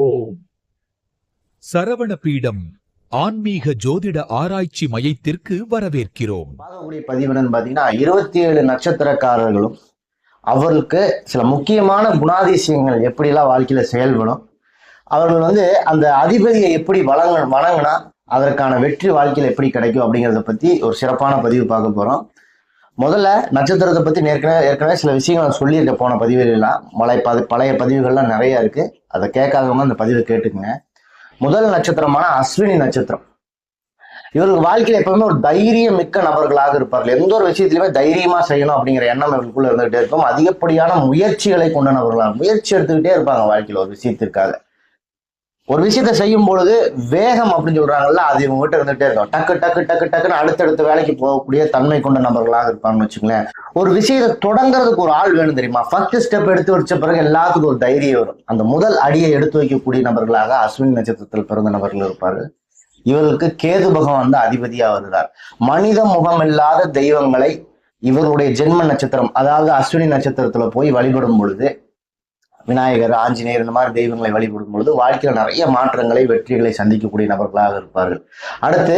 ஓம் சரவண பீடம் ஆன்மீக ஜோதிட ஆராய்ச்சி மையத்திற்கு வரவேற்கிறோம். பார்க்கக்கூடிய பதிவுன்னு பாத்தீங்கன்னா 27 நட்சத்திரக்காரர்களும் அவர்களுக்கு சில முக்கியமான குணாதிசயங்கள் எப்படிலாம் வாழ்க்கையில செயல்படும், அவர்கள் அந்த அதிபதியை எப்படி வணங்கினா அதற்கான வெற்றி வாழ்க்கையில எப்படி கிடைக்கும் அப்படிங்கிறத பத்தி ஒரு சிறப்பான பதிவு பார்க்க போறோம். முதல்ல நட்சத்திரத்தை பத்தி ஏற்கனவே சில விஷயங்கள் சொல்லியிருக்க போன பதிவுகள்லாம் பழைய பதிவுகள்லாம் நிறைய இருக்கு. அதை கேட்காதவங்க அந்த பதிவை கேட்டுக்குங்க. முதல் நட்சத்திரமான அஸ்வினி நட்சத்திரம், இவர்கள் வாழ்க்கையில எப்பவுமே ஒரு தைரியம் மிக்க நபர்களாக இருப்பார்கள். எந்த ஒரு விஷயத்திலுமே தைரியமா செய்யணும் அப்படிங்கிற எண்ணம் இவர்களுக்குள்ள இருந்துகிட்டே இருக்கும். அதிகப்படியான முயற்சிகளை கொண்ட நபர்களாக முயற்சி எடுத்துக்கிட்டே இருப்பாங்க வாழ்க்கையில ஒரு விஷயத்திற்காக. ஒரு விஷயத்த செய்யும் பொழுது வேகம் அப்படின்னு சொல்றாங்கல்ல, அது இவங்ககிட்ட இருந்துகிட்டே இருக்கும். டக்கு டக்கு டக்கு டக்குன்னு அடுத்தடுத்த வேலைக்கு போகக்கூடிய தன்மை கொண்ட நபர்களாக இருப்பாங்கன்னு வச்சுங்களேன். ஒரு விஷயத்தை தொடங்குறதுக்கு ஒரு ஆள் வேணும் தெரியுமா? ஃபர்ஸ்ட் ஸ்டெப் எடுத்து வச்ச பிறகு எல்லாத்துக்கும் ஒரு தைரியம் வரும். அந்த முதல் அடியை எடுத்து வைக்கக்கூடிய நபர்களாக அஸ்வினி நட்சத்திரத்தில் பிறந்த நபர்கள் இருப்பார்கள். இவர்களுக்கு கேது பகவான் தான் அதிபதியா வருகிறார். மனித முகம் இல்லாத தெய்வங்களை இவருடைய ஜென்ம நட்சத்திரம், அதாவது அஸ்வினி நட்சத்திரத்துல போய் வழிபடும் பொழுது, விநாயகர், ஆஞ்சநேயர் இந்த மாதிரி தெய்வங்களை வழிபடும் பொழுது வாழ்க்கையில நிறைய மாற்றங்களை, வெற்றிகளை சந்திக்கக்கூடிய நபர்களாக இருப்பார்கள். அடுத்து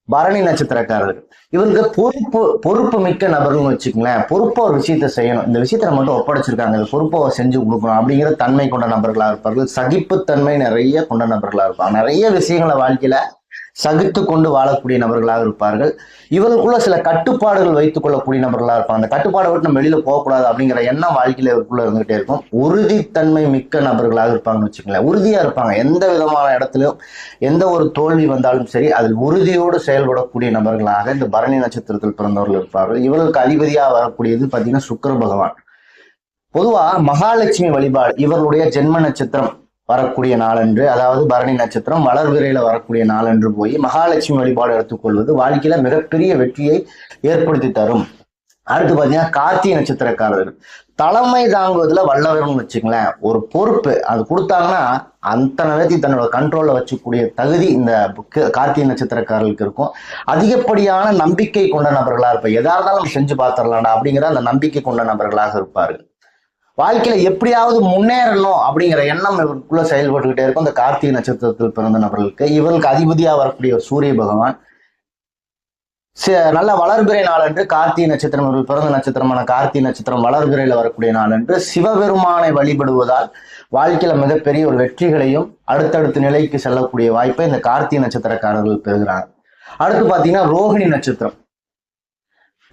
பரணி நட்சத்திரக்காரர்கள், இவருக்கு பொறுப்பு மிக்க நபர்கள்னு வச்சுக்கங்களேன். பொறுப்பா ஒரு விஷயத்த செய்யணும், இந்த விஷயத்த நம்ம மட்டும் ஒப்படைச்சிருக்காங்க, இந்த பொறுப்பை செஞ்சு கொடுக்கணும் அப்படிங்கிற தன்மை கொண்ட நபர்களாக இருப்பார்கள். சகிப்புத்தன்மை நிறைய கொண்ட நபர்களாக இருப்பாங்க. நிறைய விஷயங்களை வாழ்க்கையில சகித்து கொண்டு வாழக்கூடிய நபர்களாக இருப்பார்கள். இவர்களுக்குள்ள சில கட்டுப்பாடுகள் வைத்துக் கொள்ளக்கூடிய நபர்களாக இருப்பாங்க. அந்த கட்டுப்பாடை விட்டு நம்ம வெளியில போகக்கூடாது அப்படிங்கிற எண்ணம் வாழ்க்கையில இவருக்குள்ள இருந்துகிட்டே இருக்கும். உறுதித்தன்மை மிக்க நபர்களாக இருப்பாங்கன்னு வச்சுக்கோங்களேன். உறுதியா இருப்பாங்க. எந்த விதமான இடத்துலயும் எந்த ஒரு தோல்வி வந்தாலும் சரி அதில் உறுதியோடு செயல்படக்கூடிய நபர்களாக இந்த பரணி நட்சத்திரத்தில் பிறந்தவர்கள் இருப்பார்கள். இவர்களுக்கு அதிபதியா வரக்கூடியது பார்த்தீங்கன்னா சுக்கிர பகவான். பொதுவா மகாலட்சுமி வழிபாடு இவர்களுடைய ஜென்ம நட்சத்திரம் வரக்கூடிய நாளன்று, அதாவது பரணி நட்சத்திரம் வளர்விரையில வரக்கூடிய நாளன்று போய் மகாலட்சுமி வழிபாடு எடுத்துக்கொள்வது வாழ்க்கையில மிகப்பெரிய வெற்றியை ஏற்படுத்தி தரும். அடுத்து பாத்தீங்கன்னா கார்த்திகை நட்சத்திரக்காரர்கள் தலைமை தாங்குவதுல வல்லவர்னு வச்சுங்களேன். ஒரு பொறுப்பு அது கொடுத்தாங்கன்னா அத்தனை நேரத்தை தன்னோட கண்ட்ரோல்ல வச்சுக்கூடிய தகுதி இந்த கார்த்திகை நட்சத்திரக்காரர்களுக்கு இருக்கும். அதிகப்படியான நம்பிக்கை கொண்ட நபர்களா இருப்பார். எதா இருந்தாலும் செஞ்சு பார்த்துடலாம்டா அப்படிங்கிற அந்த நம்பிக்கை கொண்ட நபர்களாக இருப்பார்கள். வாழ்க்கையில எப்படியாவது முன்னேறணும் அப்படிங்கிற எண்ணம் இவருக்குள்ள செயல்பட்டுக்கிட்டே இருக்கும். இந்த கார்த்திகை நட்சத்திரத்தில் பிறந்த நபர்களுக்கு இவருக்கு அதிபதியா வரக்கூடிய சூரிய பகவான் நல்ல வளர்பிறை நாளன்று கார்த்திகை நட்சத்திரம், இவர்கள் பிறந்த நட்சத்திரமான கார்த்திகை நட்சத்திரம் வளர்பிறையில வரக்கூடிய நாளன்று சிவபெருமானை வழிபடுவதால் வாழ்க்கையில மிகப்பெரிய ஒரு வெற்றிகளையும் அடுத்தடுத்த நிலைக்கு செல்லக்கூடிய வாய்ப்பை இந்த கார்த்திகை நட்சத்திரக்காரர்கள் பெறுகிறாங்க. அடுத்து பாத்தீங்கன்னா ரோகிணி நட்சத்திரம்,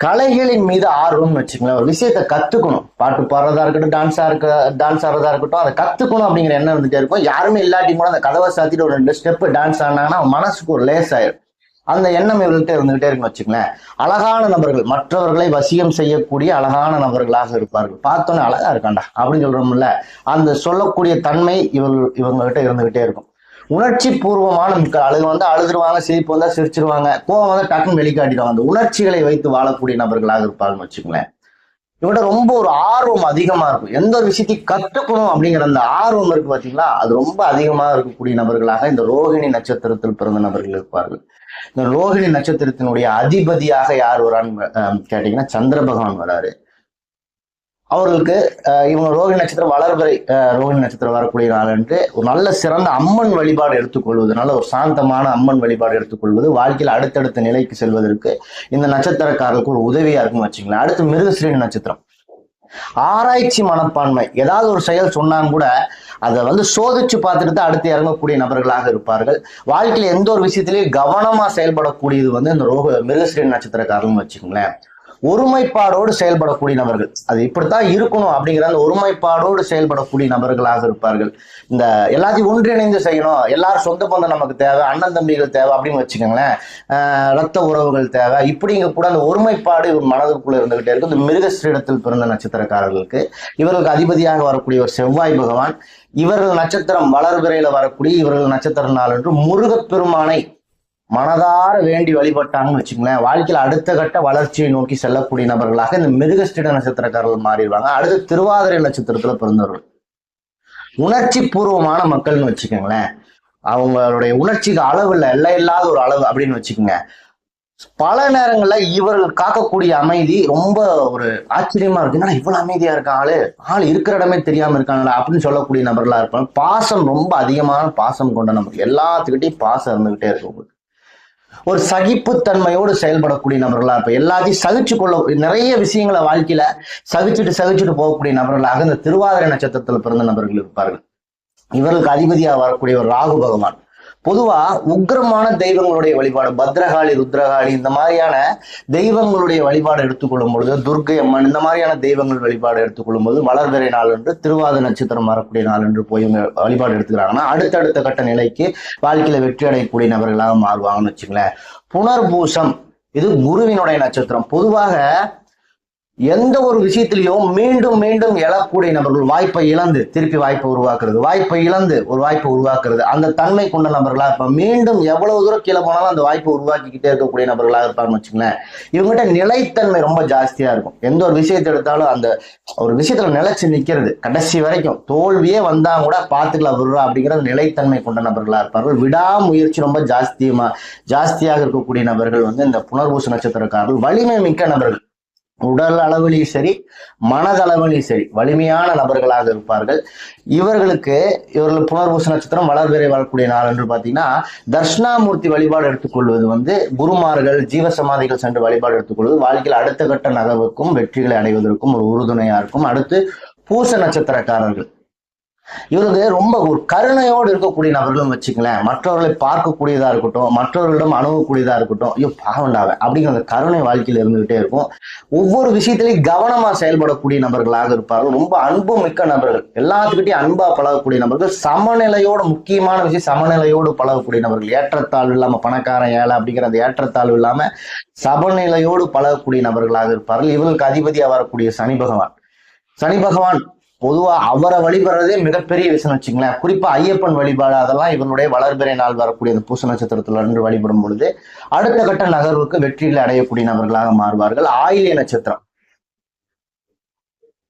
கலைகளின் மீது ஆர்வம்னு வச்சுக்கோங்களேன். ஒரு விஷயத்த கத்துக்கணும், பாட்டு பாடுறதா இருக்கட்டும், டான்ஸ் ஆடுறதா இருக்கட்டும், அதை கத்துக்கணும் அப்படிங்கிற எண்ணம் இருந்துட்டே இருக்கும். யாருமே இல்லாட்டி கூட அந்த கதவை சாத்திட்டு ஒரு 2 ஸ்டெப் டான்ஸ் ஆனாங்கன்னா மனசுக்கு ஒரு லேஸ் ஆயிடும். அந்த எண்ணம் இவர்கிட்ட இருந்துகிட்டே இருக்குன்னு வச்சுக்கோங்களேன். அழகான நபர்கள், மற்றவர்களை வசியம் செய்யக்கூடிய அழகான நபர்களாக இருப்பார்கள். பார்த்தோன்னே அழகா இருக்காண்டா அப்படின்னு சொல்றோம்ல, அந்த சொல்லக்கூடிய தன்மை இவங்ககிட்ட இருந்துகிட்டே இருக்கும். உணர்ச்சி பூர்வமான அழுதுருவாங்க, சிரிப்பு வந்தா சிரிச்சிருவாங்க, கோவம் வந்தா டக்குன்னு வெளிக்காட்டிடுவாங்க. அந்த உணர்ச்சிகளை வைத்து வாழக்கூடிய நபர்களாக இருப்பாங்கன்னு வச்சுக்கோங்களேன். இவங்க ரொம்ப ஒரு ஆர்வம் அதிகமா இருக்கும். எந்த ஒரு விஷயத்தையும் கத்துக்கணும் அப்படிங்கிற அந்த ஆர்வம் இருக்கு பாத்தீங்களா, அது ரொம்ப அதிகமாக இருக்கக்கூடிய நபர்களாக இந்த ரோகிணி நட்சத்திரத்தில் பிறந்த நபர்கள் இருப்பார்கள். இந்த ரோகிணி நட்சத்திரத்தினுடைய அதிபதியாக யார் வரான்னு கேட்டீங்கன்னா சந்திர பகவான் வராரு. அவர்களுக்கு இவங்க ரோகிணி நட்சத்திரம் வளர்பிறை ரோகிணி நட்சத்திரம் வரக்கூடிய நாள் என்று ஒரு நல்ல சிறந்த அம்மன் வழிபாடு எடுத்துக்கொள்வது, நல்ல ஒரு சாந்தமான அம்மன் வழிபாடு எடுத்துக்கொள்வது வாழ்க்கையில் அடுத்தடுத்த நிலைக்கு செல்வதற்கு இந்த நட்சத்திரக்காரர்களுக்கு ஒரு உதவியா இருக்குன்னு வச்சுக்கலாம். அடுத்து மிருகஸ்ரீ நட்சத்திரம், ஆராய்ச்சி மனப்பான்மை. ஏதாவது ஒரு செயல் சொன்னாலும் கூட அதை சோதிச்சு பார்த்துட்டு தான் அடுத்து இறங்கக்கூடிய நபர்களாக இருப்பார்கள். வாழ்க்கையில எந்த ஒரு விஷயத்திலையும் கவனமா செயல்படக்கூடியது இந்த மிருகஸ்ரீ நட்சத்திரக்காரர்கள் வச்சுக்கோங்களேன். ஒருமைப்பாடோடு செயல்படக்கூடிய நபர்கள், அது இப்படித்தான் இருக்கணும் அப்படிங்கிற அந்த ஒருமைப்பாடோடு செயல்படக்கூடிய நபர்களாக இருப்பார்கள். இந்த எல்லாத்தையும் ஒன்றிணைந்து செய்யணும், எல்லாரும் சொந்த பந்தம் நமக்கு தேவை, அண்ணன் தம்பிகள் தேவை அப்படின்னு வச்சுக்கோங்களேன், ரத்த உறவுகள் தேவை, இப்படிங்க கூட அந்த ஒருமைப்பாடு இவர் மனதுக்குள்ள இருந்துகிட்டே இருக்கும். இந்த மிருகஸ்ரீடத்தில் பிறந்த நட்சத்திரக்காரர்களுக்கு இவர்களுக்கு அதிபதியாக வரக்கூடிய ஒரு செவ்வாய் பகவான், இவர்கள் நட்சத்திரம் வளர்பிறையில வரக்கூடிய இவர்கள் நட்சத்திர நாள் என்று முருகப்பெருமானை மனதார வேண்டி வழிபட்டாங்கன்னு வச்சுங்களேன், வாழ்க்கையில அடுத்த கட்ட வளர்ச்சியை நோக்கி செல்லக்கூடிய நபர்களாக இந்த மிருகஸ்ரீட நட்சத்திரக்காரர்கள் மாறிடுவாங்க. அடுத்து திருவாதிரை நட்சத்திரத்துல பிறந்தவர்கள் உணர்ச்சி பூர்வமான மக்கள்னு வச்சுக்கோங்களேன். அவங்களுடைய உணர்ச்சிக்கு அளவு இல்லை, எல்லை இல்லாத ஒரு அளவு அப்படின்னு வச்சுக்கோங்க. பல நேரங்கள்ல இவர்கள் காக்கக்கூடிய அமைதி ரொம்ப ஒரு ஆச்சரியமா இருக்கு. ஏன்னா இவ்வளவு அமைதியா இருக்கான் ஆள் இருக்கிற இடமே தெரியாம இருக்காங்களா அப்படின்னு சொல்லக்கூடிய நபர்களா இருப்பாங்க. பாசம் ரொம்ப அதிகமான பாசம் கொண்ட நபர், எல்லாத்துக்கிட்டையும் பாசம் இருந்துகிட்டே இருக்கும். ஒரு சகிப்புத்தன்மையோடு செயல்படக்கூடிய நபர்களா இருப்ப, எல்லாத்தையும் சகிச்சு கொள்ள, நிறைய விஷயங்களை வாழ்க்கையில சகிச்சுட்டு போகக்கூடிய நபர்களாக இந்த திருவாதிரை நட்சத்திரத்தில் பிறந்த நபர்கள் இருப்பார்கள். இவர்களுக்கு அதிபதியா வரக்கூடிய ஒரு ராகு பகவான். பொதுவா உக்கிரமான தெய்வங்களுடைய வழிபாடு, பத்ரகாளி, ருத்ரகாளி, இந்த மாதிரியான தெய்வங்களுடைய வழிபாடு எடுத்துக்கொள்ளும் பொழுது, துர்க்கை அம்மன், இந்த மாதிரியான தெய்வங்கள் வழிபாடு எடுத்துக்கொள்ளும் போது வளர்பிறை நாள் என்று, திருவாதிரை நட்சத்திரம் வரக்கூடிய நாள் என்று போய் இவங்க வழிபாடு எடுத்துக்கிறாங்கன்னா அடுத்தடுத்த கட்ட நிலைக்கு வாழ்க்கையில வெற்றி அடையக்கூடிய நபர்களாக மாறுவாங்கன்னு வச்சுங்களேன். புனர்பூசம், இது குருவினுடைய நட்சத்திரம். பொதுவாக எந்த ஒரு விஷயத்திலையும் மீண்டும் மீண்டும் எழக்கூடிய நபர்கள், வாய்ப்பை இழந்து திருப்பி வாய்ப்பை உருவாக்குறது, வாய்ப்பை இழந்து ஒரு வாய்ப்பை உருவாக்குறது, அந்த தன்மை கொண்ட நபர்களா இருப்பாங்க. மீண்டும் எவ்வளவு தூரம் கீழே போனாலும் அந்த வாய்ப்பை உருவாக்கிக்கிட்டே இருக்கக்கூடிய நபர்களாக இருப்பாங்கன்னு வச்சுங்களேன். இவங்ககிட்ட நிலைத்தன்மை ரொம்ப ஜாஸ்தியா இருக்கும். எந்த ஒரு விஷயத்தை எடுத்தாலும் அந்த ஒரு விஷயத்துல நிலைச்சு நிக்கிறது கடைசி வரைக்கும், தோல்வியே வந்தா கூட பாத்துக்கலாம் விடுறா அப்படிங்கிற நிலைத்தன்மை கொண்ட நபர்களா இருப்பார்கள். விடாமுயற்சி ரொம்ப ஜாஸ்தியாக இருக்கக்கூடிய நபர்கள் இந்த புனர்பூச நட்சத்திரக்காரர்கள் வலிமை மிக்க நபர்கள். உடல் அளவிலையும் சரி, மனதளவிலையும் சரி வலிமையான நபர்களாக இருப்பார்கள். இவர்கள் புனர்பூச நட்சத்திரம் வளர்பிறை வரக்கூடிய நாள் என்று பார்த்தீங்கன்னா தர்ஷனாமூர்த்தி வழிபாடு எடுத்துக்கொள்வது, குருமார்கள், ஜீவசமாதிகள் சென்று வழிபாடு எடுத்துக்கொள்வது வாழ்க்கையில் அடுத்த கட்ட நகர்வுக்கும் வெற்றிகளை அடைவதற்கும் ஒரு உறுதுணையா இருக்கும். அடுத்து பூச நட்சத்திரக்காரர்கள், இவருக்கு ரொம்ப ஒரு கருணையோடு இருக்கக்கூடிய நபர்கள் வச்சுக்கலாம். மற்றவர்களை பார்க்கக்கூடியதா இருக்கட்டும், மற்றவர்களிடம் அணுகக்கூடியதா இருக்கட்டும், ஐயோ பாவண்டாவ அப்படிங்கிற அந்த கருணை வாழ்க்கையில இருந்துகிட்டே இருக்கும். ஒவ்வொரு விஷயத்திலையும் கவனமா செயல்படக்கூடிய நபர்களாக இருப்பார்கள். ரொம்ப அன்பு மிக்க நபர்கள், எல்லாத்துக்கிட்டையும் அன்பா பழகக்கூடிய நபர்கள். சமநிலையோட, முக்கியமான விஷயம் சமநிலையோடு பழகக்கூடிய நபர்கள். ஏற்றத்தாழ்வு இல்லாம, பணக்காரன் ஏழை அப்படிங்கிற அந்த ஏற்றத்தாழ்வு இல்லாம சமநிலையோடு பழகக்கூடிய நபர்களாக இருப்பார்கள். இவர்களுக்கு அதிபதியா வரக்கூடிய சனி பகவான் பொதுவா அவரை வழிபடுறதே மிகப்பெரிய விஷயம் வச்சுங்களேன். குறிப்பா ஐயப்பன் வழிபாடு, அதெல்லாம் இவனுடைய வளர்பிறை நாள் வரக்கூடிய அந்த பூச நட்சத்திரத்துல இருந்து வழிபடும் பொழுது அடுத்த கட்ட நகர்வுக்கு வெற்றிகளை அடையக்கூடிய நபர்களாக மாறுவார்கள். ஆயில்ய நட்சத்திரம்,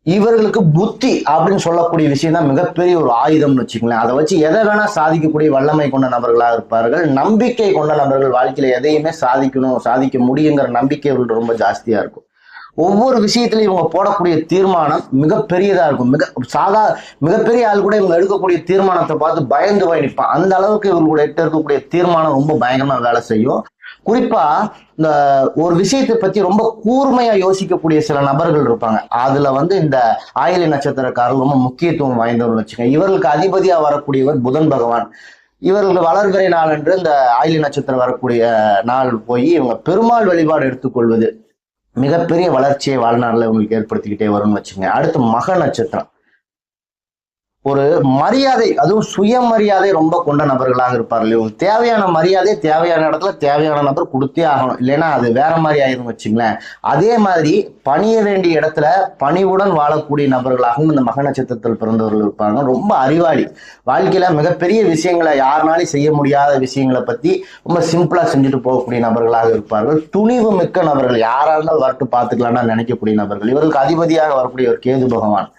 இவர்களுக்கு புத்தி அப்படின்னு சொல்லக்கூடிய விஷயம் தான் மிகப்பெரிய ஒரு ஆயுதம்னு வச்சுங்களேன். அதை வச்சு எதை வேணா சாதிக்கக்கூடிய வல்லமை கொண்ட நபர்களாக இருப்பார்கள். நம்பிக்கை கொண்ட நபர்கள், வாழ்க்கையில எதையுமே சாதிக்க முடியுங்கிற நம்பிக்கை ரொம்ப ஜாஸ்தியா இருக்கும். ஒவ்வொரு விஷயத்திலையும் இவங்க போடக்கூடிய தீர்மானம் மிகப்பெரியதா இருக்கும். மிகப்பெரிய ஆள் கூட இவங்க எடுக்கக்கூடிய தீர்மானத்தை பார்த்து பயந்து போய் நிற்பான். அந்த அளவுக்கு இவங்க கூட இருக்கக்கூடிய தீர்மானம் ரொம்ப பயங்கரமா வேலை செய்யும். குறிப்பா இந்த ஒரு விஷயத்தை பத்தி ரொம்ப கூர்மையா யோசிக்கக்கூடிய சில நபர்கள் இருப்பாங்க. அதுல இந்த ஆயில்ய நட்சத்திரக்காரர்கள் ரொம்ப முக்கியத்துவம் வாய்ந்தவர்கள் வச்சுக்கோங்க. இவர்களுக்கு அதிபதியா வரக்கூடியவர் புதன் பகவான். இவர்களுக்கு வளர்பிறை நாள் என்று இந்த ஆயில்ய நட்சத்திரம் வரக்கூடிய நாள் போய் இவங்க பெருமாள் வழிபாடு எடுத்துக்கொள்வது மிகப்பெரிய வளர்ச்சியை வாழ்நாளில் உங்களுக்கு ஏற்படுத்திக்கிட்டே வரும்னு வச்சுங்க. அடுத்து மக நட்சத்திரம், ஒரு மரியாதை, அதுவும் சுயமரியாதை ரொம்ப கொண்ட நபர்களாக இருப்பார்கள். இவங்களுக்கு தேவையான மரியாதை தேவையான இடத்துல தேவையான நபர் கொடுத்தே ஆகணும், இல்லைன்னா அது வேற மாதிரி ஆயிரும் வச்சுங்களேன். அதே மாதிரி பணிய வேண்டிய இடத்துல பணிவுடன் வாழக்கூடிய நபர்களாகவும் இந்த மக நட்சத்திரத்தில் பிறந்தவர்கள் இருப்பாங்க. ரொம்ப அறிவாளி, வாழ்க்கையில மிகப்பெரிய விஷயங்களை யாருனாலும் செய்ய முடியாத விஷயங்களை பத்தி ரொம்ப சிம்பிளா செஞ்சுட்டு போகக்கூடிய நபர்களாக இருப்பார்கள். துணிவு மிக்க நபர்கள், யாரா இருந்தாலும் வரட்டு பார்த்துக்கலாம்னு நினைக்கக்கூடிய நபர்கள். இவர்களுக்கு அதிபதியாக வரக்கூடிய ஒரு கேது பகவான்.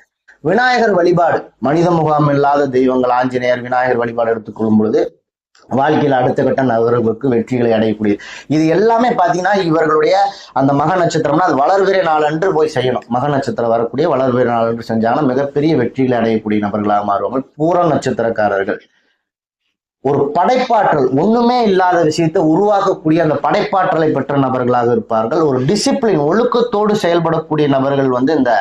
விநாயகர் வழிபாடு, மனித முகாம் இல்லாத தெய்வங்கள், ஆஞ்சநேயர், விநாயகர் வழிபாடு எடுத்துக்கொள்ளும் பொழுது வாழ்க்கையில் அடுத்த கட்ட நகர்வுக்கு வெற்றிகளை அடையக்கூடியது. இது எல்லாமே பாத்தீங்கன்னா இவர்களுடைய அந்த மக நட்சத்திரம்னா அது வளர்பிறை நாள் அன்று போய் செய்யணும். மக நட்சத்திரம் வரக்கூடிய வளர்பிறை நாள் அன்று செஞ்சாங்கன்னா மிகப்பெரிய வெற்றிகளை அடையக்கூடிய நபர்களாக மாறுவாங்க. பூர நட்சத்திரக்காரர்கள் ஒரு படைப்பாற்றல், ஒண்ணுமே இல்லாத விஷயத்தை உருவாக்கக்கூடிய அந்த படைப்பாற்றலை பெற்ற நபர்களாக இருப்பார்கள். ஒரு டிசிப்ளின், ஒழுக்கத்தோடு செயல்படக்கூடிய நபர்கள் இந்த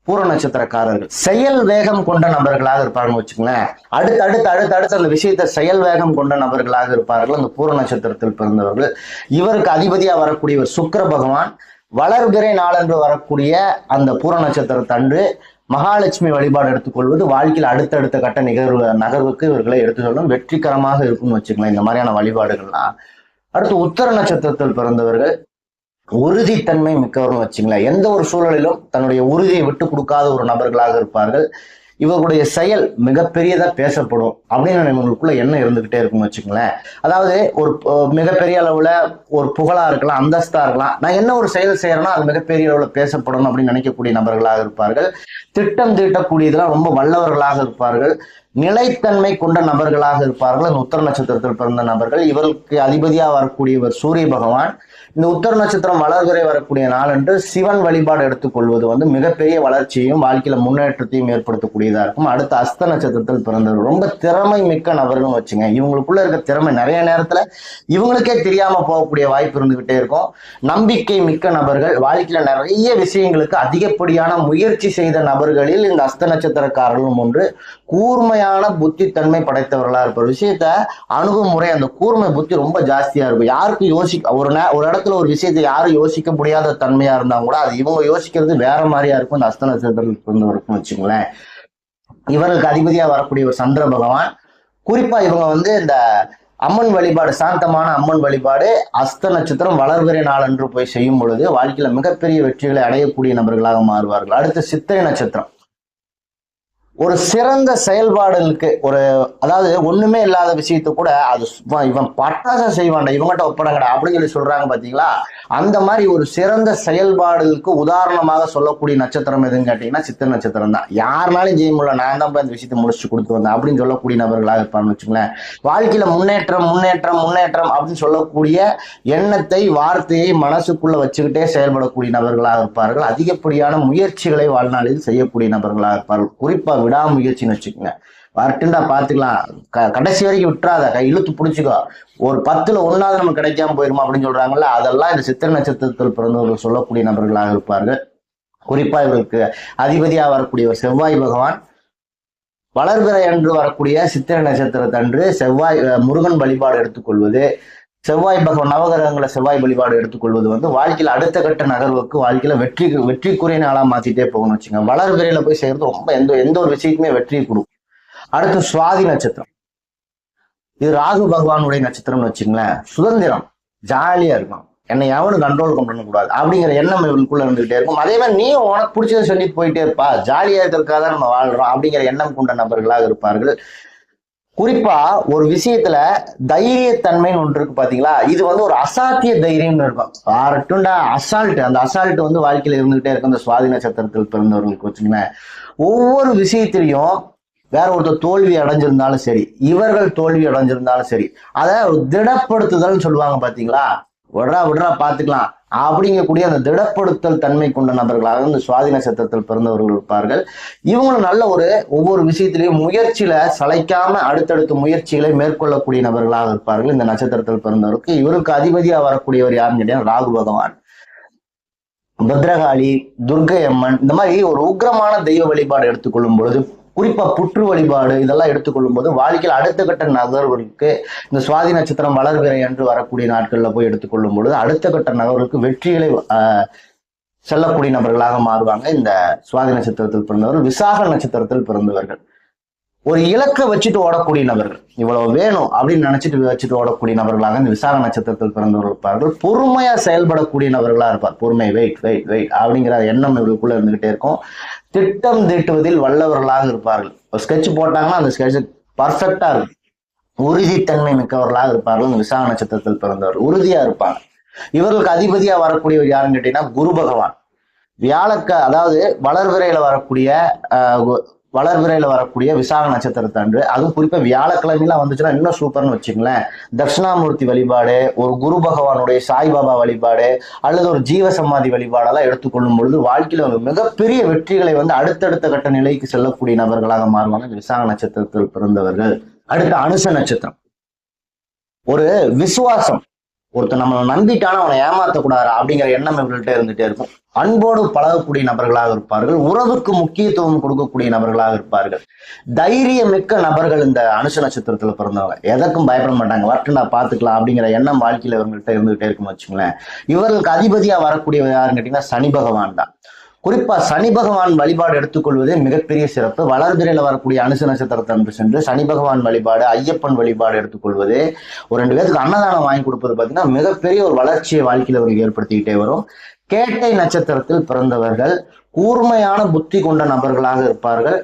பூர நட்சத்திரக்காரர்கள். செயல் வேகம் கொண்ட நபர்களாக இருப்பாங்கன்னு வச்சுங்களேன். அடுத்து அந்த விஷயத்தை செயல் வேகம் கொண்ட நபர்களாக இருப்பார்கள் அந்த பூர நட்சத்திரத்தில் பிறந்தவர்கள். இவருக்கு அதிபதியா வரக்கூடியவர் சுக்கிர பகவான். வளர்பிறை நாளன்று வரக்கூடிய அந்த பூர நட்சத்திரத்தன்று மகாலட்சுமி வழிபாடு எடுத்துக்கொள்வது வாழ்க்கையில் அடுத்தடுத்த கட்ட நகர்வுக்கு இவர்களை எடுத்து சொல்லும் வெற்றிகரமாக இருக்கும்னு வச்சுக்கலாம் இந்த மாதிரியான வழிபாடுகள்லாம். அடுத்து உத்தர நட்சத்திரத்தில் பிறந்தவர்கள் உறுதித்தன்மை மிக்கவர்னு வச்சுங்களேன். எந்த ஒரு சூழலிலும் தன்னுடைய உறுதியை விட்டு கொடுக்காத ஒரு நபர்களாக இருப்பார்கள். இவர்களுடைய செயல் மிகப்பெரியதா பேசப்படும் அப்படின்னு இவங்களுக்குள்ள எண்ணம் இருந்துகிட்டே இருக்கும்னு வச்சுங்களேன். அதாவது ஒரு மிகப்பெரிய அளவுல ஒரு புகழா இருக்கலாம், அந்தஸ்தா இருக்கலாம், நான் என்ன ஒரு செயல் செய்யறேன்னா அது மிகப்பெரிய அளவுல பேசப்படணும் அப்படின்னு நினைக்கக்கூடிய நபர்களாக இருப்பார்கள். திட்டம் தீட்டக்கூடியதெல்லாம் ரொம்ப வல்லவர்களாக இருப்பார்கள். நிலைத்தன்மை கொண்ட நபர்களாக இருப்பார்கள் இந்த உத்தர நட்சத்திரத்தில் பிறந்த நபர்கள். இவருக்கு அதிபதியாக வரக்கூடியவர் சூரிய பகவான். இந்த உத்தர நட்சத்திரம் வளர்பிறை வரக்கூடிய நாளன்று சிவன் வழிபாடு எடுத்துக்கொள்வது வந்து மிகப்பெரிய வளர்ச்சியையும் வாழ்க்கையில முன்னேற்றத்தையும் ஏற்படுத்தக்கூடியதா இருக்கும். அடுத்த அஸ்த நட்சத்திரத்தில் பிறந்தவர் ரொம்ப திறமை மிக்க நபர்கள் வச்சுங்க. இவங்களுக்குள்ள இருக்க திறமை நிறைய நேரத்துல இவங்களுக்கே தெரியாம போகக்கூடிய வாய்ப்பு இருந்துகிட்டே இருக்கும். நம்பிக்கை மிக்க நபர்கள், வாழ்க்கையில நிறைய விஷயங்களுக்கு அதிகப்படியான முயற்சி செய்த நபர்களில் இந்த அஸ்த நட்சத்திரக்காரர்களும் ஒன்று. கூர்மையான புத்தித்தன்மை படைத்தவர்களா இருப்பார். விஷயத்த அணுகுமுறை, அந்த கூர்மை புத்தி ரொம்ப ஜாஸ்தியா இருக்கும். யாருக்கும் ஒரு இடத்துல ஒரு விஷயத்தை யாரும் யோசிக்க முடியாத தன்மையா இருந்தா கூட அது இவங்க யோசிக்கிறது வேற மாதிரியா இருக்கும். இந்த அஸ்த நட்சத்திரத்தில் பிறந்தவருக்கும் வச்சுங்களேன். இவருக்கு அதிபதியா வரக்கூடிய ஒரு சந்திர பகவான். குறிப்பா இவங்க வந்து இந்த அம்மன் வழிபாடு, சாந்தமான அம்மன் வழிபாடு அஸ்த நட்சத்திரம் வளர்பிறை நாள் என்று போய் செய்யும் பொழுது வாழ்க்கையில மிகப்பெரிய வெற்றிகளை அடையக்கூடிய நபர்களாக மாறுவார்கள். அடுத்து சித்திரை நட்சத்திரம். ஒரு சிறந்த செயல்பாடுகளுக்கு அதாவது ஒண்ணுமே இல்லாத விஷயத்த கூட அது இவன் பட்டாசம் செய்வான்டா, இவங்ககிட்ட ஒப்படங்கடா அப்படின்னு சொல்லி சொல்றாங்க பாத்தீங்களா. அந்த மாதிரி ஒரு சிறந்த செயல்பாடுகளுக்கு உதாரணமாக சொல்லக்கூடிய நட்சத்திரம் எதுன்னு கேட்டீங்கன்னா சித்திரை நட்சத்திரம் தான். யாருனாலும் செய்ய முடியல, நான் தான் இந்த விஷயத்தை முடிச்சு கொடுத்து வந்தேன் அப்படின்னு சொல்லக்கூடிய நபர்களாக இருப்பான்னு வச்சுங்களேன். வாழ்க்கையில முன்னேற்றம் முன்னேற்றம் முன்னேற்றம் அப்படின்னு சொல்லக்கூடிய எண்ணத்தை, வார்த்தையை மனசுக்குள்ள வச்சுக்கிட்டே செயல்படக்கூடிய நபர்களாக இருப்பார்கள். அதிகப்படியான முயற்சிகளை வாழ்நாளில் செய்யக்கூடிய நபர்களாக இருப்பார்கள். குறிப்பா விடாமுயற்சின்னு வச்சுக்கோங்க. வரட்டுண்டா பாத்துக்கலாம், கடைசி வரைக்கும் விட்டுறாத, இழுத்து பிடிச்சிக்கோ, ஒரு 10ல் 1வது நம்ம கிடைக்காம போயிருமா அப்படின்னு சொல்றாங்கல்ல, அதெல்லாம் இந்த சித்திரை நட்சத்திரத்தில் பிறந்தவர்கள் சொல்லக்கூடிய நபர்களாக இருப்பார்கள். குறிப்பா இவருக்கு அதிபதியாக வரக்கூடிய ஒரு செவ்வாய் பகவான். வளர்பிறை என்று வரக்கூடிய சித்திரை நட்சத்திரத்தன்று செவ்வாய் முருகன் வழிபாடு எடுத்துக்கொள்வது, செவ்வாய் பகவான் நவகிரகங்களை செவ்வாய் வழிபாடு எடுத்துக்கொள்வது வந்து வாழ்க்கையில அடுத்த கட்ட நகர்வுக்கு, வாழ்க்கையில வெற்றிக்குரிய நாளா மாத்திட்டே போகணும் வச்சுங்க. வளர்பிறையில போய் செய்யறது ரொம்ப எந்த ஒரு விஷயத்துமே வெற்றி கொடுக்கும். அடுத்து சுவாதி நட்சத்திரம். இது ராகு பகவானுடைய நட்சத்திரம்னு வச்சுங்களேன். சுதந்திரம், ஜாலியா இருக்கும், என்னை எவனும் கண்ட்ரோல் பண்ணக்கூடாது அப்படிங்கிற எண்ணம் இவங்களுக்குள்ள இருந்துகிட்டே இருக்கும். அதே மாதிரி நீ உனக்கு பிடிச்சதை சொல்லிட்டு போயிட்டே இருப்பா, ஜாலியா இருக்கிறதுக்காக தான் நம்ம வாழ்றோம் அப்படிங்கிற எண்ணம் கொண்ட நபர்களாக இருப்பார்கள். குறிப்பா ஒரு விஷயத்துல தைரியத்தன்மைன்னு ஒன்று இருக்கு பாத்தீங்களா, இது வந்து ஒரு அசாத்திய தைரியம்னு இருக்கும். பாரட்டுண்டா அசால்ட், அந்த அசால்ட் வந்து வாழ்க்கையில இருந்துகிட்டே இருக்கும். இந்த சுவாதி நட்சத்திரத்தில் பிறந்தவர்களுக்கு வச்சுங்களேன். ஒவ்வொரு விஷயத்திலையும் வேற ஒருத்தர் தோல்வி அடைஞ்சிருந்தாலும் சரி, இவர்கள் தோல்வி அடைஞ்சிருந்தாலும் சரி, அதை ஒரு திடப்படுத்துதல்னு சொல்லுவாங்க பாத்தீங்களா, விடுறா பாத்துக்கலாம் அப்படிங்கக்கூடிய அந்த திடப்படுத்தல் தன்மை கொண்ட நபர்களாக இந்த சுவாதி நட்சத்திரத்தில் பிறந்தவர்கள் இருப்பார்கள். இவங்களும் நல்ல ஒவ்வொரு விஷயத்திலையும் முயற்சியில சளைக்காம அடுத்தடுத்த முயற்சிகளை மேற்கொள்ளக்கூடிய நபர்களாக இருப்பார்கள் இந்த நட்சத்திரத்தில் பிறந்தவருக்கு. இவருக்கு அதிபதியா வரக்கூடியவர் யாருன்னு கேட்டீங்கன்னா ராகு பகவான். பத்ரகாளி, துர்க்கை அம்மன், இந்த மாதிரி ஒரு உக்ரமான தெய்வ வழிபாடு எடுத்துக்கொள்ளும் பொழுது, குறிப்பா புற்று வழிபாடு இதெல்லாம் எடுத்துக்கொள்ளும் போது வாழ்க்கையில் அடுத்த கட்ட நகர்வுகளுக்கு இந்த சுவாதி நட்சத்திரம் வளர்பிறை என்று வரக்கூடிய நாட்கள்ல போய் எடுத்துக்கொள்ளும் பொழுது அடுத்த கட்ட நகர்வுகளுக்கு வெற்றிகளை செல்லக்கூடிய நபர்களாக மாறுவாங்க இந்த சுவாதி நட்சத்திரத்தில் பிறந்தவர்கள். விசாக நட்சத்திரத்தில் பிறந்தவர்கள் ஒரு இலக்கை வச்சுட்டு ஓடக்கூடிய நபர்கள், இவ்வளவு வேணும் அப்படின்னு நினைச்சிட்டு வச்சுட்டு ஓடக்கூடிய நபர்களாக இந்த விசாக நட்சத்திரத்தில் பிறந்தவர்கள் இருப்பார்கள். பொறுமையா செயல்படக்கூடிய நபர்களா இருப்பார். பொறுமை, வெயிட் அப்படிங்கிற எண்ணம் இவர்களுக்குள்ள இருந்துகிட்டே இருக்கும். திட்டம் தீட்டுவதில் வல்லவர்களாக இருப்பார்கள். ஒரு ஸ்கெட்ச் போட்டாங்கன்னா அந்த ஸ்கெட்ச் பர்ஃபெக்டா இருக்கும். உறுதித்தன்மை மிக்கவர்களாக இருப்பார்கள். இந்த விசாக நட்சத்திரத்தில் பிறந்தவர் உறுதியா இருப்பாங்க. இவர்களுக்கு அதிபதியா வரக்கூடியவர் யாருன்னு கேட்டீங்கன்னா குரு பகவான். அதாவது வளர்பிறையில வரக்கூடிய விசாக நட்சத்திரத்தன்று, அதுவும் குறிப்பா வியாழக்கிழமைலாம் வந்துச்சுன்னா இன்னும் சூப்பர்னு வச்சுங்களேன். தட்சிணாமூர்த்தி வழிபாடு, ஒரு குரு பகவானுடைய சாய்பாபா வழிபாடு அல்லது ஒரு ஜீவ சமாதி வழிபாடெல்லாம் எடுத்துக்கொள்ளும் பொழுது வாழ்க்கையில மிகப்பெரிய வெற்றிகளை வந்து அடுத்தடுத்த கட்ட நிலைக்கு செல்லக்கூடிய நபர்களாக மாறுவாங்க இந்த விசாக நட்சத்திரத்தில் பிறந்தவர்கள். அடுத்த அனுச நட்சத்திரம். ஒரு விசுவாசம், ஒருத்தர் நம்ம நம்பிட்டான அவனை ஏமாத்தக்கூடாது அப்படிங்கிற எண்ணம் இவர்கள்ட்ட இருந்துட்டே இருக்கும். அன்போடு பழகக்கூடிய நபர்களாக இருப்பார்கள். உறவுக்கு முக்கியத்துவம் கொடுக்கக்கூடிய நபர்களாக இருப்பார்கள். தைரியமிக்க நபர்கள் இந்த அனுச நட்சத்திரத்துல பிறந்தவங்க. எதற்கும் பயப்பட மாட்டாங்க, வரட்டு நான் பாத்துக்கலாம் அப்படிங்கிற எண்ணம் வாழ்க்கையில இவங்கள்ட்ட இருந்துகிட்டே இருக்குன்னு வச்சுங்களேன். இவர்களுக்கு அதிபதியா வரக்கூடிய யாருன்னு கேட்டீங்கன்னா சனி பகவான் தான். குறிப்பா சனி பகவான் வழிபாடு எடுத்துக்கொள்வதே மிகப்பெரிய சிறப்பு. வளர்பிறையில வரக்கூடிய அனுச நட்சத்திரத்தை சென்று சனி பகவான் வழிபாடு, ஐயப்பன் வழிபாடு எடுத்துக்கொள்வது, ஒரு 2 பேருக்கு அன்னதானம் வாங்கி கொடுப்பது பார்த்தீங்கன்னா மிகப்பெரிய ஒரு வளர்ச்சியை வாழ்க்கையில அவர்கள் ஏற்படுத்திக்கிட்டே வரும். கேட்டை நட்சத்திரத்தில் பிறந்தவர்கள் கூர்மையான புத்தி கொண்ட நபர்களாக இருப்பார்கள்.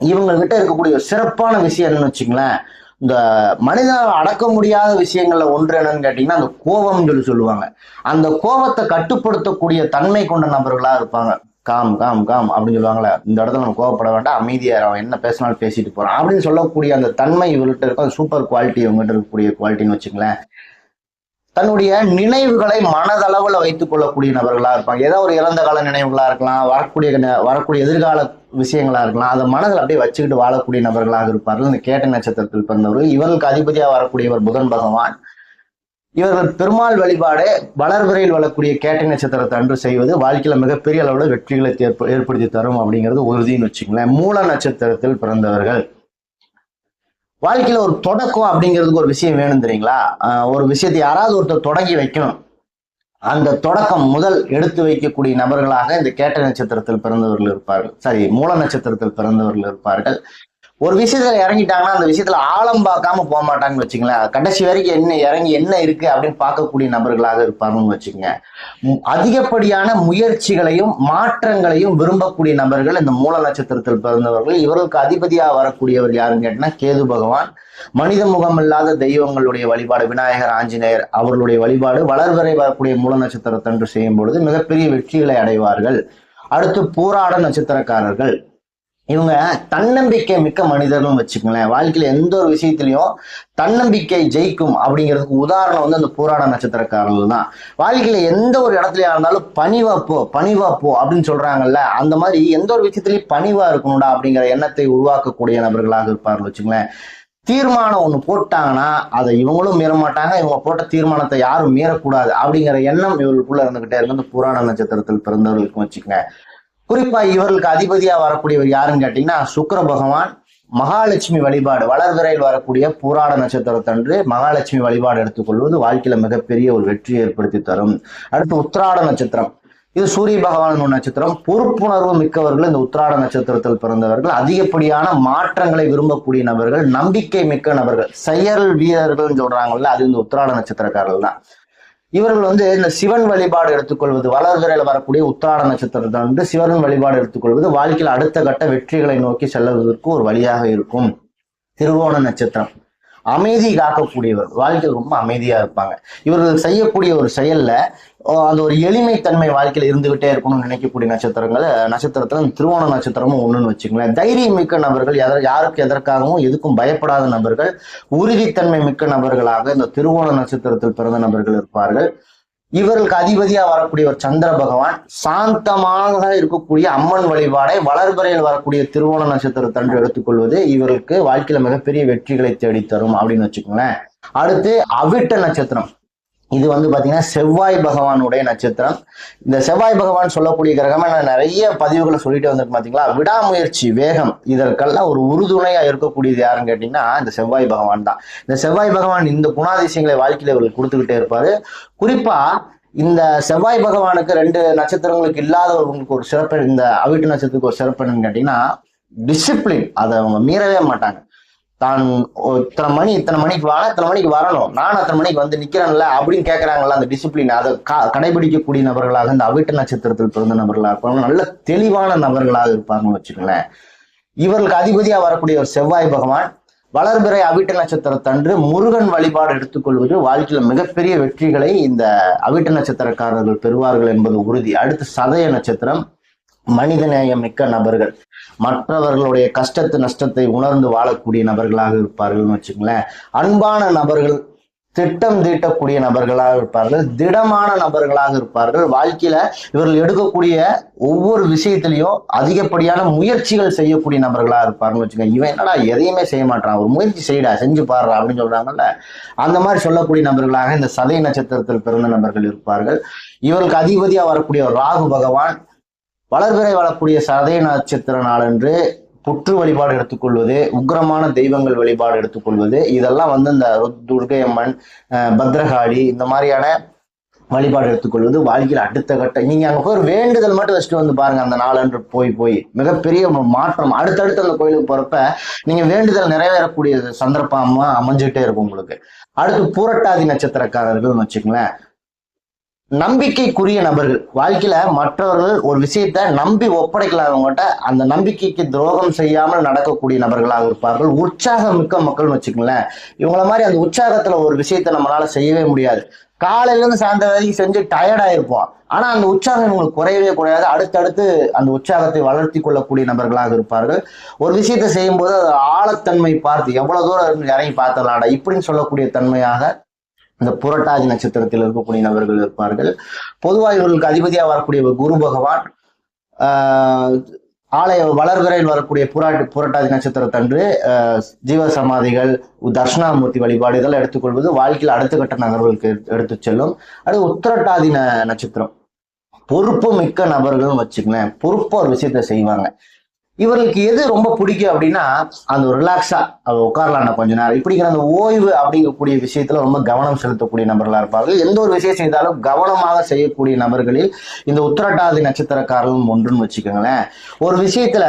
இவங்ககிட்ட இருக்கக்கூடிய சிறப்பான விஷயம் என்னன்னு வச்சுங்களேன், இந்த மனிதனால் அடக்க முடியாத விஷயங்கள்ல ஒன்று என்னன்னு கேட்டீங்கன்னா அந்த கோபம் சொல்லுவாங்க. அந்த கோபத்தை கட்டுப்படுத்தக்கூடிய தன்மை கொண்ட நபர்களா இருப்பாங்க. காம் காம் காம் அப்படின்னு சொல்லுவாங்களே, இந்த இடத்துல நம்ம கோவப்பட வேண்டாம், அமைதியா அவன் என்ன பேசினாலும் பேசிட்டு போறான் அப்படின்னு சொல்லக்கூடிய அந்த தன்மை இவர்கிட்ட இருக்கும். சூப்பர் குவாலிட்டி இவங்ககிட்ட இருக்கக்கூடிய குவாலிட்டின்னு வச்சுங்களேன். தன்னுடைய நினைவுகளை மனதளவுல வைத்துக் கொள்ளக்கூடிய நபர்களா இருப்பாங்க. ஏதோ ஒரு இறந்த கால நினைவுகளா இருக்கலாம், வரக்கூடிய எதிர்கால விஷயங்களா இருக்கலாம், அதை மனதில் அப்படியே வச்சுக்கிட்டு வாழக்கூடிய நபர்களாக இருப்பார்கள் இந்த கேட்டை நட்சத்திரத்தில் பிறந்தவர்கள். இவர்களுக்கு அதிபதியா வரக்கூடியவர் புதன் பகவான். இவர்கள் பெருமாள் வழிபாடு வளர்பிறையில் வரக்கூடிய கேட்டை நட்சத்திரத்தை அன்று செய்வது வாழ்க்கையில மிகப்பெரிய அளவுல வெற்றிகளை ஏற்படுத்தி தரும் அப்படிங்கிறது உறுதின்னு வச்சுங்களேன். மூல நட்சத்திரத்தில் பிறந்தவர்கள் வாழ்க்கையில ஒரு தொடக்கம் அப்படிங்கிறதுக்கு ஒரு விஷயம் வேணும் தெரியுங்களா? ஒரு விஷயத்தை யாராவது ஒருத்தர் தொடங்கி வைக்கணும். அந்த தொடக்கம் முதல் எடுத்து வைக்கக்கூடிய நபர்களாக இந்த கேட்ட நட்சத்திரத்தில் பிறந்தவர்கள் இருப்பார்கள். மூல நட்சத்திரத்தில் பிறந்தவர்கள் இருப்பார்கள். ஒரு விஷயத்துல இறங்கிட்டாங்கன்னா அந்த விஷயத்துல ஆழம் பார்க்காம போக மாட்டாங்கன்னு வச்சுங்களேன். கடைசி வரைக்கும் என்ன இறங்கி என்ன இருக்கு அப்படின்னு பார்க்கக்கூடிய நபர்களாக இருப்பாங்கன்னு வச்சுக்கோங்க. அதிகப்படியான முயற்சிகளையும் மாற்றங்களையும் விரும்பக்கூடிய நபர்கள் இந்த மூல நட்சத்திரத்தில் பிறந்தவர்கள். இவர்களுக்கு அதிபதியா வரக்கூடியவர் யாருன்னு கேட்டீங்கன்னா கேது பகவான். மனித முகம் இல்லாத தெய்வங்களுடைய வழிபாடு, விநாயகர், ஆஞ்சநேயர் அவர்களுடைய வழிபாடு வளர்வரை வரக்கூடிய மூல நட்சத்திரத்தன்று செய்யும் பொழுது மிகப்பெரிய வெற்றிகளை அடைவார்கள். அடுத்து பூராட நட்சத்திரக்காரர்கள். இவங்க தன்னம்பிக்கை மிக்க மனிதர்கள் வச்சுக்கோங்களேன். வாழ்க்கையில எந்த ஒரு விஷயத்திலையும் தன்னம்பிக்கை ஜெயிக்கும் அப்படிங்கிறதுக்கு உதாரணம் வந்து அந்த பூராட நட்சத்திரக்காரர்கள் தான். வாழ்க்கையில எந்த ஒரு இடத்துலயா இருந்தாலும் பணிவாப்போ அப்படின்னு சொல்றாங்கல்ல, அந்த மாதிரி எந்த ஒரு விஷயத்திலையும் பணிவா இருக்கணும்டா அப்படிங்கிற எண்ணத்தை உருவாக்கக்கூடிய நபர்களாக இருப்பார்கள் வச்சுங்களேன். தீர்மானம் ஒண்ணு போட்டாங்கன்னா அதை இவங்களும் மீற மாட்டாங்க, இவங்க போட்ட தீர்மானத்தை யாரும் மீறக்கூடாது அப்படிங்கிற எண்ணம் இவர்களுக்குள்ள இருந்துகிட்டே இருக்கு இந்த பூராட நட்சத்திரத்தில் பிறந்தவர்களுக்கு வச்சுக்கோங்க. குறிப்பா இவர்களுக்கு அதிபதியா வரக்கூடியவர் யாருன்னு கேட்டீங்கன்னா சுக்கிர பகவான். மகாலட்சுமி வழிபாடு வளர்விரையில் வரக்கூடிய பூராட நட்சத்திரத்தன்று மகாலட்சுமி வழிபாடு எடுத்துக்கொள்வது வாழ்க்கையில மிகப்பெரிய ஒரு வெற்றியை ஏற்படுத்தி தரும். அடுத்து உத்திராட நட்சத்திரம். இது சூரிய பகவான் நட்சத்திரம். பொறுப்புணர்வு மிக்கவர்கள் இந்த உத்திராட நட்சத்திரத்தில் பிறந்தவர்கள். அதிகப்படியான மாற்றங்களை விரும்பக்கூடிய நபர்கள், நம்பிக்கை மிக்க நபர்கள், செயல் வீரர்கள் சொல்றாங்கல்ல, அது இந்த உத்திராட நட்சத்திரக்காரர்கள் தான். இவர்கள் வந்து இந்த சிவன் வழிபாடு எடுத்துக்கொள்வது வளர்விரையில வரக்கூடிய உத்திராட நட்சத்திரத்தை வந்து சிவன் வழிபாடு எடுத்துக்கொள்வது வாழ்க்கையில் அடுத்த கட்ட வெற்றிகளை நோக்கி செல்வதற்கு ஒரு வழியாக இருக்கும். திருவோண நட்சத்திரம். அமைதி காக்கக்கூடியவர், வாழ்க்கையில் ரொம்ப அமைதியா இருப்பாங்க. இவர்கள் செய்யக்கூடிய ஒரு செயல்ல அந்த ஒரு எளிமைத்தன்மை வாழ்க்கையில இருந்துகிட்டே இருக்கணும்னு நினைக்கக்கூடிய நட்சத்திரத்துல திருவோண நட்சத்திரமும் ஒண்ணுன்னு வச்சுக்கோங்களேன். தைரியம் மிக்க நபர்கள், யாருக்கு எதற்காகவும் எதுக்கும் பயப்படாத நபர்கள், உறுதித்தன்மை மிக்க நபர்களாக இந்த திருவோண நட்சத்திரத்தில் பிறந்த நபர்கள் இருப்பார்கள். இவர்களுக்கு அதிபதியா வரக்கூடியவர் சந்திர பகவான். சாந்தமாக இருக்கக்கூடிய அம்மன் வழிபாடை வளர்பிறையில் வரக்கூடிய திருவோண நட்சத்திரத்தன்று எடுத்துக்கொள்வது இவருக்கு வாழ்க்கையில மிகப்பெரிய வெற்றிகளை தேடித்தரும் அப்படின்னு வச்சுக்கோங்களேன். அடுத்து அவிட்ட நட்சத்திரம். இது வந்து பாத்தீங்கன்னா செவ்வாய் பகவானுடைய நட்சத்திரம். இந்த செவ்வாய் பகவான் சொல்லக்கூடிய கிரகமா நான் நிறைய பதிவுகளை சொல்லிட்டு வந்திருக்கேன் பாத்தீங்களா. விடாமுயற்சி, வேகம், இதற்கெல்லாம் ஒரு உறுதுணையா இருக்கக்கூடியது யாருன்னு கேட்டீங்கன்னா இந்த செவ்வாய் பகவான் தான். இந்த செவ்வாய் பகவான் இந்த குணாதிசயங்களை வாழ்க்கையில இவர்கள் கொடுத்துக்கிட்டே இருப்பாரு. குறிப்பா இந்த செவ்வாய் பகவானுக்கு 2 நட்சத்திரங்களுக்கு இல்லாதவர்களுக்கு ஒரு சிறப்பு, இந்த அவிட்ட நட்சத்திரத்துக்கு ஒரு சிறப்பு என்னன்னு கேட்டீங்கன்னா டிசிப்ளின். அதை அவங்க மீறவே மாட்டாங்க. தான் இத்தனை மணிக்கு வாழ, இத்தனை மணிக்கு வரணும், நான் அத்தனை மணிக்கு வந்து நிக்கிறேன்ல அப்படின்னு கேட்கறாங்கல்ல, அந்த டிசிப்ளின் அதை கடைபிடிக்கக்கூடிய நபர்களாக இந்த அவிட்ட நட்சத்திரத்தில் பிறந்த நபர்களாக இருப்பாங்க. நல்ல தெளிவான நபர்களாக இருப்பாங்கன்னு வச்சுக்கோங்களேன். இவர்களுக்கு அதிபதியா வரக்கூடிய ஒரு செவ்வாய் பகவான். வளர்பிறை அவிட்ட நட்சத்திரத்தன்று முருகன் வழிபாடு எடுத்துக்கொள்வது வாழ்க்கையில மிகப்பெரிய வெற்றிகளை இந்த அவிட்ட நட்சத்திரக்காரர்கள் பெறுவார்கள் என்பது உறுதி. அடுத்து சதய நட்சத்திரம். மனிதநேயம் மிக்க நபர்கள், மற்றவர்களுடைய கஷ்டத்து நஷ்டத்தை உணர்ந்து வாழக்கூடிய நபர்களாக இருப்பார்கள் வச்சுங்களேன். அன்பான நபர்கள், திட்டம் தீட்டக்கூடிய நபர்களாக இருப்பார்கள், திடமான நபர்களாக இருப்பார்கள். வாழ்க்கையில இவர்கள் எடுக்கக்கூடிய ஒவ்வொரு விஷயத்திலையும் அதிகப்படியான முயற்சிகள் செய்யக்கூடிய நபர்களா இருப்பார்கள் வச்சுக்கோங்க. இவன் என்னடா எதையுமே செய்ய மாட்டான், ஒரு முயற்சி செய்யடா, செஞ்சு பாடுறா அப்படின்னு சொல்றாங்கல்ல, அந்த மாதிரி சொல்லக்கூடிய நபர்களாக இந்த சதய நட்சத்திரத்தில் பிறந்த நபர்கள் இருப்பார்கள். இவர்களுக்கு அதிபதியா வரக்கூடிய ராகு பகவான். வளர்பிறை வரக்கூடிய சதய நட்சத்திர நாளன்று புற்று வழிபாடு எடுத்துக்கொள்வது, உக்கிரமான தெய்வங்கள் வழிபாடு எடுத்துக்கொள்வது, இதெல்லாம் வந்து இந்த துர்க்கை அம்மன், பத்ரகாளி இந்த மாதிரியான வழிபாடு எடுத்துக்கொள்வது வாழ்க்கையில் அடுத்த கட்ட. நீங்க அங்க போய் ஒரு வேண்டுதல் மட்டும் வச்சுட்டு வந்து பாருங்க, அந்த நாளன்று போய் மிகப்பெரிய மாற்றம் அடுத்தடுத்து அந்த கோயிலுக்கு போறப்ப நீங்க வேண்டுதல் நிறைவேறக்கூடிய சந்தர்ப்பமா அமைஞ்சுக்கிட்டே இருக்கும் உங்களுக்கு. அடுத்து பூரட்டாதி நட்சத்திரக்காரர்கள் வச்சுக்கங்களேன். நம்பிக்கைக்குரிய நபர்கள், வாழ்க்கையில மற்றவர்கள் ஒரு விஷயத்த நம்பி ஒப்படைக்கலாம் அவங்ககிட்ட, அந்த நம்பிக்கைக்கு துரோகம் செய்யாமல் நடக்கக்கூடிய நபர்களாக இருப்பார்கள். உற்சாகம் மிக்க மக்கள்னு வச்சுக்கோங்களேன். இவங்கள மாதிரி அந்த உற்சாகத்துல ஒரு விஷயத்த நம்மளால செய்யவே முடியாது. காலையில இருந்து சாயந்தரம் வரைக்கும் செஞ்சு டயர்டா இருப்போம். ஆனா அந்த உற்சாகம் இவங்களுக்கு குறையவே குறையாது. அடுத்தடுத்து அந்த உற்சாகத்தை வளர்த்தி கொள்ளக்கூடிய நபர்களாக இருப்பார்கள். ஒரு விஷயத்த செய்யும் போது அது ஆழத்தன்மை பார்த்து எவ்வளவு தூரம் இறங்கி பார்த்தலாடா இப்படின்னு சொல்லக்கூடிய தன்மையாக இந்த புரட்டாதி நட்சத்திரத்தில் இருக்கக்கூடிய நபர்கள் இருப்பார்கள். பொதுவாக இவர்களுக்கு அதிபதியா வரக்கூடிய குரு பகவான் ஆலய வளர்விரையில் வரக்கூடிய புரட்டாதி நட்சத்திரத்தன்று ஜீவ சமாதிகள், தட்சிணாமூர்த்தி வழிபாடு இதெல்லாம் எடுத்துக்கொள்வது வாழ்க்கையில் அடுத்த கட்ட நகர்வுகளுக்கு எடுத்து செல்லும். அடுத்து உத்திரட்டாதி நட்சத்திரம், பொறுப்பு மிக்க நபர்கள் வச்சுக்கலேன். பொறுப்பா ஒரு விஷயத்த செய்வாங்க. இவர்களுக்கு எது ரொம்ப பிடிக்கும் அப்படின்னா அந்த ரிலாக்ஸா உட்காரலாம் கொஞ்ச நேரம் இப்படிங்கிற அந்த ஓய்வு அப்படிங்கக்கூடிய விஷயத்துல ரொம்ப கவனம் செலுத்தக்கூடிய நபர்களா இருப்பார்கள். எந்த ஒரு விஷயம் செய்தாலும் கவனமாக செய்யக்கூடிய நபர்களில் இந்த உத்திரட்டாதி நட்சத்திரக்காரர்களும் ஒன்றுன்னு வச்சுக்கோங்களேன். ஒரு விஷயத்துல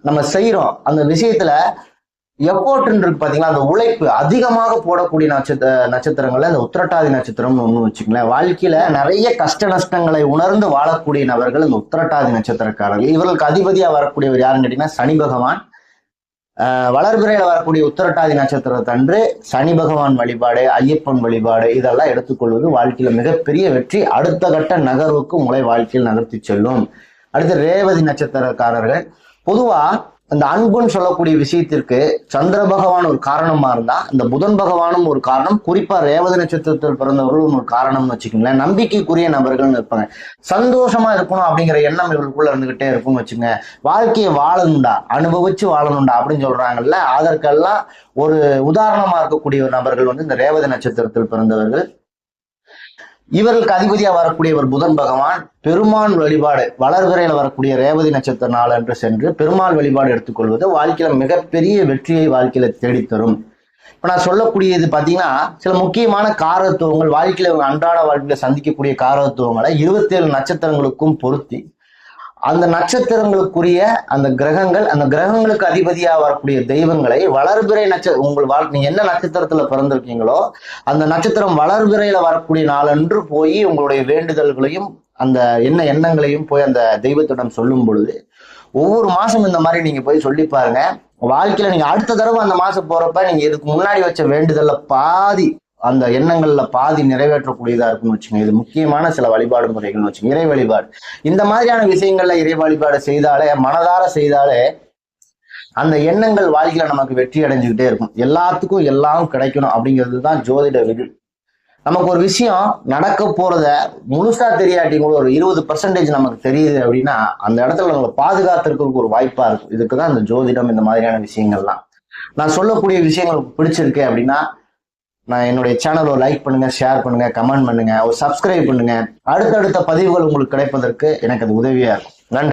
நம்ம செய்யறோம், அந்த விஷயத்துல எஃபோர்ட்ன்னு இருக்கு பாத்தீங்களா, அந்த உழைப்பு அதிகமாக போடக்கூடிய நட்சத்திரங்கள்ல இந்த உத்திரட்டாதி நட்சத்திரம்னு ஒண்ணு வச்சுக்கங்களேன். வாழ்க்கையில நிறைய கஷ்ட நஷ்டங்களை உணர்ந்து வாழக்கூடிய நபர்கள் இந்த உத்திரட்டாதி நட்சத்திரக்காரர்கள். இவர்களுக்கு அதிபதியா வரக்கூடியவர் யாருன்னு கேட்டீங்கன்னா சனி பகவான். வளர்பிறையில வரக்கூடிய உத்திரட்டாதி நட்சத்திரத்தன்று சனி பகவான் வழிபாடு, ஐயப்பன் வழிபாடு இதெல்லாம் எடுத்துக்கொள்வது வாழ்க்கையில மிகப்பெரிய வெற்றி, அடுத்த கட்ட நகர்வுக்கு உங்களை வாழ்க்கையில் நகர்த்தி செல்லும். அடுத்து ரேவதி நட்சத்திரக்காரர்கள். பொதுவா இந்த அன்புன்னு சொல்லக்கூடிய விஷயத்திற்கு சந்திர பகவான் ஒரு காரணமா இருந்தா இந்த புதன் பகவானும் ஒரு காரணம், குறிப்பா ரேவதி நட்சத்திரத்தில் பிறந்தவர்களும் ஒரு காரணம்னு வச்சுக்கோங்களேன். நம்பிக்கைக்குரிய நபர்கள்னு இருப்பாங்க. சந்தோஷமா இருக்கணும் அப்படிங்கிற எண்ணம் இவர்களுக்குள்ள இருந்துகிட்டே இருக்கும்னு வச்சுங்க. வாழ்க்கையை வாழணும்டா, அனுபவிச்சு வாழணும்டா அப்படின்னு சொல்றாங்கல்ல, அதற்கெல்லாம் ஒரு உதாரணமா இருக்கக்கூடிய நபர்கள் இந்த ரேவதி நட்சத்திரத்தில் பிறந்தவர்கள். இவர்களுக்கு அதிபதியா வரக்கூடியவர் புதன் பகவான். பெருமாள் வழிபாடு, வளர்விரையில வரக்கூடிய ரேவதி நட்சத்திர நாள் என்று சென்று பெருமாள் வழிபாடு எடுத்துக்கொள்வது வாழ்க்கையில மிகப்பெரிய வெற்றியை வாழ்க்கையில தேடித்தரும். இப்ப நான் சொல்லக்கூடியது பாத்தீங்கன்னா சில முக்கியமான காரத்துவங்கள் வாழ்க்கையில அன்றாட வாழ்க்கையில சந்திக்கக்கூடிய காரத்துவங்களை 27 நட்சத்திரங்களுக்கும் பொருத்தி அந்த நட்சத்திரங்களுக்குரிய அந்த கிரகங்கள், அந்த கிரகங்களுக்கு அதிபதியா வரக்கூடிய தெய்வங்களை வளர்பிறை உங்கள் நீங்க என்ன நட்சத்திரத்துல பிறந்திருக்கீங்களோ அந்த நட்சத்திரம் வளர்பிறையில வரக்கூடிய நாளன்று போய் உங்களுடைய வேண்டுதல்களையும் அந்த எண்ணங்களையும் போய் அந்த தெய்வத்திடம் சொல்லும் பொழுது ஒவ்வொரு மாசம் இந்த மாதிரி நீங்க போய் சொல்லி பாருங்க. வாழ்க்கையில நீங்க அடுத்த தடவை அந்த மாசம் போறப்ப நீங்க இதுக்கு முன்னாடி வச்ச வேண்டுதல்ல பாதி அந்த எண்ணங்கள்ல பாதி நிறைவேற்றக்கூடியதா இருக்குன்னு வச்சுங்க. இது முக்கியமான சில வழிபாடு முறைகள்னு வச்சுங்க. இறை வழிபாடு இந்த மாதிரியான விஷயங்கள்ல இறை வழிபாடு செய்தாலே, மனதார செய்தாலே அந்த எண்ணங்கள் வாழ்க்கையில நமக்கு வெற்றி அடைஞ்சுக்கிட்டே இருக்கும். எல்லாத்துக்கும் எல்லாம் கிடைக்கணும் அப்படிங்கிறது தான் ஜோதிட விதி. நமக்கு ஒரு விஷயம் நடக்க போறத முழுசா தெரியாட்டி கூட ஒரு 20% நமக்கு தெரியுது அப்படின்னா அந்த இடத்துல நம்ம பாதுகாத்துறதுக்கு ஒரு வாய்ப்பா இருக்கும். இதுக்குதான் இந்த ஜோதிடம், இந்த மாதிரியான விஷயங்கள்லாம். நான் சொல்லக்கூடிய விஷயங்கள் பிடிச்சிருக்கு அப்படின்னா நான் என்னுடைய சேனலை லைக் பண்ணுங்க, ஷேர் பண்ணுங்க, கமெண்ட் பண்ணுங்க, ஒரு சப்ஸ்கிரைப் பண்ணுங்க. அடுத்தடுத்த பதிவுகள் உங்களுக்கு கிடைப்பதற்கு எனக்கு அது உதவியா இருக்கும்.